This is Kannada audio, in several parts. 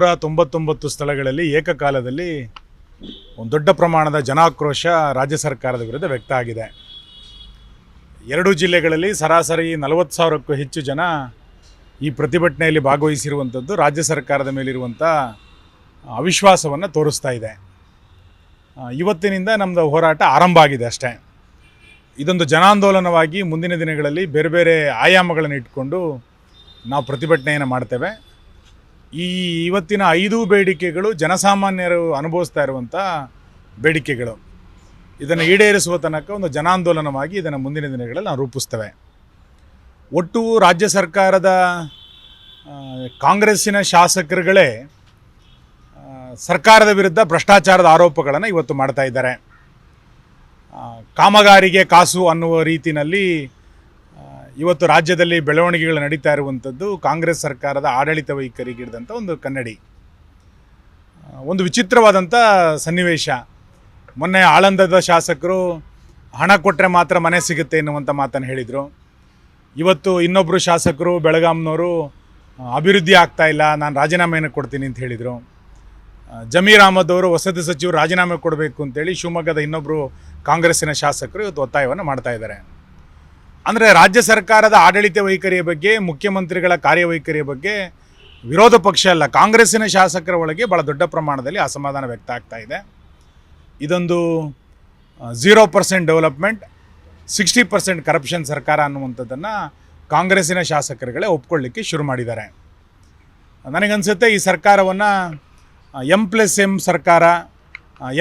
199 ಸ್ಥಳಗಳಲ್ಲಿ ಏಕಕಾಲದಲ್ಲಿ ಒಂದು ದೊಡ್ಡ ಪ್ರಮಾಣದ ಜನಾಕ್ರೋಶ ರಾಜ್ಯ ಸರ್ಕಾರದ ವಿರುದ್ಧ ವ್ಯಕ್ತ ಆಗಿದೆ. 2 ಜಿಲ್ಲೆಗಳಲ್ಲಿ ಸರಾಸರಿ 40,000ಕ್ಕೂ ಹೆಚ್ಚು ಜನ ಈ ಪ್ರತಿಭಟನೆಯಲ್ಲಿ ಭಾಗವಹಿಸಿರುವಂಥದ್ದು ರಾಜ್ಯ ಸರ್ಕಾರದ ಮೇಲಿರುವಂಥ ಅವಿಶ್ವಾಸವನ್ನು ತೋರಿಸ್ತಾ ಇದೆ. ಇವತ್ತಿನಿಂದ ನಮ್ಮದು ಹೋರಾಟ ಆರಂಭ ಆಗಿದೆ ಅಷ್ಟೇ. ಇದೊಂದು ಜನಾಂದೋಲನವಾಗಿ ಮುಂದಿನ ದಿನಗಳಲ್ಲಿ ಬೇರೆ ಬೇರೆ ಆಯಾಮಗಳನ್ನು ಇಟ್ಕೊಂಡು ನಾವು ಪ್ರತಿಭಟನೆಯನ್ನು ಮಾಡ್ತೇವೆ. ಇವತ್ತಿನ 5 ಬೇಡಿಕೆಗಳು ಜನಸಾಮಾನ್ಯರು ಅನುಭವಿಸ್ತಾ ಇರುವಂಥ ಬೇಡಿಕೆಗಳು. ಇದನ್ನು ಈಡೇರಿಸುವ ತನಕ ಒಂದು ಜನಾಂದೋಲನವಾಗಿ ಇದನ್ನು ಮುಂದಿನ ದಿನಗಳಲ್ಲಿ ನಾವು ರೂಪಿಸ್ತೇವೆ. ಒಟ್ಟು ರಾಜ್ಯ ಸರ್ಕಾರದ ಕಾಂಗ್ರೆಸ್ಸಿನ ಶಾಸಕರುಗಳೇ ಸರ್ಕಾರದ ವಿರುದ್ಧ ಭ್ರಷ್ಟಾಚಾರದ ಆರೋಪಗಳನ್ನು ಇವತ್ತು ಮಾಡ್ತಾ ಇದ್ದಾರೆ. ಕಾಮಗಾರಿಗೆ ಕಾಸು ಅನ್ನುವ ರೀತಿಯಲ್ಲಿ ಇವತ್ತು ರಾಜ್ಯದಲ್ಲಿ ಬೆಳವಣಿಗೆಗಳು ನಡೀತಾ ಇರುವಂಥದ್ದು ಕಾಂಗ್ರೆಸ್ ಸರ್ಕಾರದ ಆಡಳಿತ ವೈಖರಿಗೆ ಹಿಡಿದಂಥ ಒಂದು ಕನ್ನಡಿ. ಒಂದು ವಿಚಿತ್ರವಾದಂಥ ಸನ್ನಿವೇಶ. ಮೊನ್ನೆ ಆಳಂದದ ಶಾಸಕರು ಹಣ ಕೊಟ್ಟರೆ ಮಾತ್ರ ಮನೆ ಸಿಗುತ್ತೆ ಎನ್ನುವಂಥ ಮಾತನ್ನು ಹೇಳಿದರು. ಇವತ್ತು ಇನ್ನೊಬ್ಬರು ಶಾಸಕರು ಬೆಳಗಾಂನವರು ಅಭಿವೃದ್ಧಿ ಆಗ್ತಾ ಇಲ್ಲ, ನಾನು ರಾಜೀನಾಮೆಯನ್ನು ಕೊಡ್ತೀನಿ ಅಂತ ಹೇಳಿದರು. ಜಮೀರ್ ಅಹಮದ್ ಅವರು ವಸತಿ ಸಚಿವರು ರಾಜೀನಾಮೆ ಕೊಡಬೇಕು ಅಂತೇಳಿ ಶಿವಮೊಗ್ಗದ ಇನ್ನೊಬ್ಬರು ಕಾಂಗ್ರೆಸ್ಸಿನ ಶಾಸಕರು ಇವತ್ತು ಒತ್ತಾಯವನ್ನು ಮಾಡ್ತಾ ಇದ್ದಾರೆ. ಅಂದರೆ ರಾಜ್ಯ ಸರ್ಕಾರದ ಆಡಳಿತ ವೈಖರಿಯ ಬಗ್ಗೆ, ಮುಖ್ಯಮಂತ್ರಿಗಳ ಕಾರ್ಯವೈಖರಿಯ ಬಗ್ಗೆ ವಿರೋಧ ಪಕ್ಷ ಅಲ್ಲ, ಕಾಂಗ್ರೆಸ್ಸಿನ ಶಾಸಕರ ಒಳಗೆ ಭಾಳ ದೊಡ್ಡ ಪ್ರಮಾಣದಲ್ಲಿ ಅಸಮಾಧಾನ ವ್ಯಕ್ತ ಆಗ್ತಾ ಇದೆ. ಇದೊಂದು 0% ಡೆವಲಪ್ಮೆಂಟ್ 60% ಕರಪ್ಷನ್ ಸರ್ಕಾರ ಅನ್ನುವಂಥದ್ದನ್ನು ಕಾಂಗ್ರೆಸ್ಸಿನ ಶಾಸಕರುಗಳೇ ಒಪ್ಕೊಳ್ಳಿಕ್ಕೆ ಶುರು ಮಾಡಿದ್ದಾರೆ. ನನಗನ್ಸುತ್ತೆ ಈ ಸರ್ಕಾರವನ್ನು M+M ಸರ್ಕಾರ,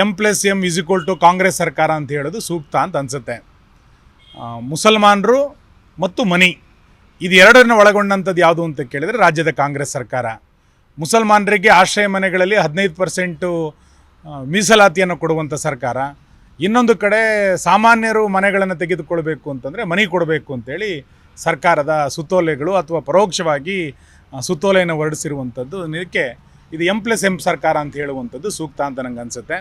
M+M = ಕಾಂಗ್ರೆಸ್ ಸರ್ಕಾರ ಅಂತ ಹೇಳೋದು ಸೂಕ್ತ ಅಂತ ಅನಿಸುತ್ತೆ. ಮುಸಲ್ಮಾನರು ಮತ್ತು ಮನಿ ಇದು ಎರಡನ್ನು ಒಳಗೊಂಡಂಥದ್ದು ಯಾವುದು ಅಂತ ಕೇಳಿದರೆ ರಾಜ್ಯದ ಕಾಂಗ್ರೆಸ್ ಸರ್ಕಾರ. ಮುಸಲ್ಮಾನರಿಗೆ ಆಶ್ರಯ ಮನೆಗಳಲ್ಲಿ 15% ಮೀಸಲಾತಿಯನ್ನು ಕೊಡುವಂಥ ಸರ್ಕಾರ. ಇನ್ನೊಂದು ಕಡೆ ಸಾಮಾನ್ಯರು ಮನೆಗಳನ್ನು ತೆಗೆದುಕೊಳ್ಬೇಕು ಅಂತಂದರೆ ಮನೆ ಕೊಡಬೇಕು ಅಂತೇಳಿ ಸರ್ಕಾರದ ಸುತ್ತೋಲೆಗಳು ಅಥವಾ ಪರೋಕ್ಷವಾಗಿ ಸುತ್ತೋಲೆಯನ್ನು ಹೊರಡಿಸಿರುವಂಥದ್ದು. ಇದಕ್ಕೆ ಇದು M+M ಸರ್ಕಾರ ಅಂತ ಹೇಳುವಂಥದ್ದು ಸೂಕ್ತ ಅಂತ ನನಗೆ ಅನಿಸುತ್ತೆ.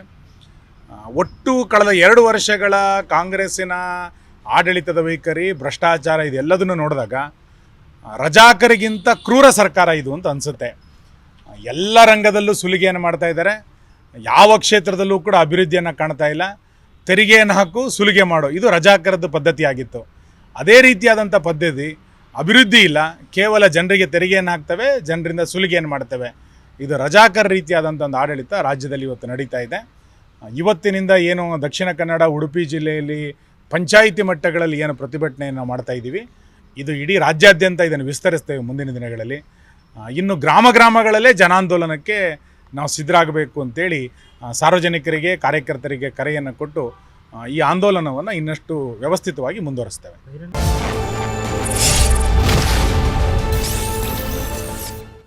ಒಟ್ಟು ಕಳೆದ 2 ವರ್ಷಗಳ ಕಾಂಗ್ರೆಸ್ಸಿನ ಆಡಳಿತದ ವೈಖರಿ, ಭ್ರಷ್ಟಾಚಾರ ಇದೆಲ್ಲದನ್ನು ನೋಡಿದಾಗ ರಜಾಕರಿಗಿಂತ ಕ್ರೂರ ಸರ್ಕಾರ ಇದು ಅಂತ ಅನಿಸುತ್ತೆ. ಎಲ್ಲ ರಂಗದಲ್ಲೂ ಸುಲಿಗೆಯನ್ನು ಮಾಡ್ತಾ ಇದ್ದಾರೆ. ಯಾವ ಕ್ಷೇತ್ರದಲ್ಲೂ ಕೂಡ ಅಭಿವೃದ್ಧಿಯನ್ನು ಕಾಣ್ತಾ ಇಲ್ಲ. ತೆರಿಗೆಯನ್ನು ಹಾಕು, ಸುಲಿಗೆ ಮಾಡೋ, ಇದು ರಜಾಕರದ ಪದ್ಧತಿ ಆಗಿತ್ತು. ಅದೇ ರೀತಿಯಾದಂಥ ಪದ್ಧತಿ, ಅಭಿವೃದ್ಧಿ ಇಲ್ಲ, ಕೇವಲ ಜನರಿಗೆ ತೆರಿಗೆಯನ್ನು ಹಾಕ್ತವೆ, ಜನರಿಂದ ಸುಲಿಗೆಯನ್ನು ಮಾಡ್ತವೆ. ಇದು ರಜಾಕರ ರೀತಿಯಾದಂಥ ಒಂದು ಆಡಳಿತ ರಾಜ್ಯದಲ್ಲಿ ಇವತ್ತು ನಡೀತಾ ಇದೆ. ಇವತ್ತಿನಿಂದ ಏನು ದಕ್ಷಿಣ ಕನ್ನಡ, ಉಡುಪಿ ಜಿಲ್ಲೆಯಲ್ಲಿ ಪಂಚಾಯಿತಿ ಮಟ್ಟಗಳಲ್ಲಿ ಏನು ಪ್ರತಿಭಟನೆಯನ್ನು ಮಾಡ್ತಾ ಇದ್ದೀವಿ, ಇದು ಇಡೀ ರಾಜ್ಯಾದ್ಯಂತ ಇದನ್ನು ವಿಸ್ತರಿಸ್ತೇವೆ ಮುಂದಿನ ದಿನಗಳಲ್ಲಿ. ಇನ್ನು ಗ್ರಾಮಗಳಲ್ಲೇ ಜನಾಂದೋಲನಕ್ಕೆ ನಾವು ಸಿದ್ಧರಾಗಬೇಕು ಅಂತೇಳಿ ಸಾರ್ವಜನಿಕರಿಗೆ, ಕಾರ್ಯಕರ್ತರಿಗೆ ಕರೆಯನ್ನು ಕೊಟ್ಟು ಈ ಆಂದೋಲನವನ್ನು ಇನ್ನಷ್ಟು ವ್ಯವಸ್ಥಿತವಾಗಿ ಮುಂದುವರಿಸ್ತೇವೆ.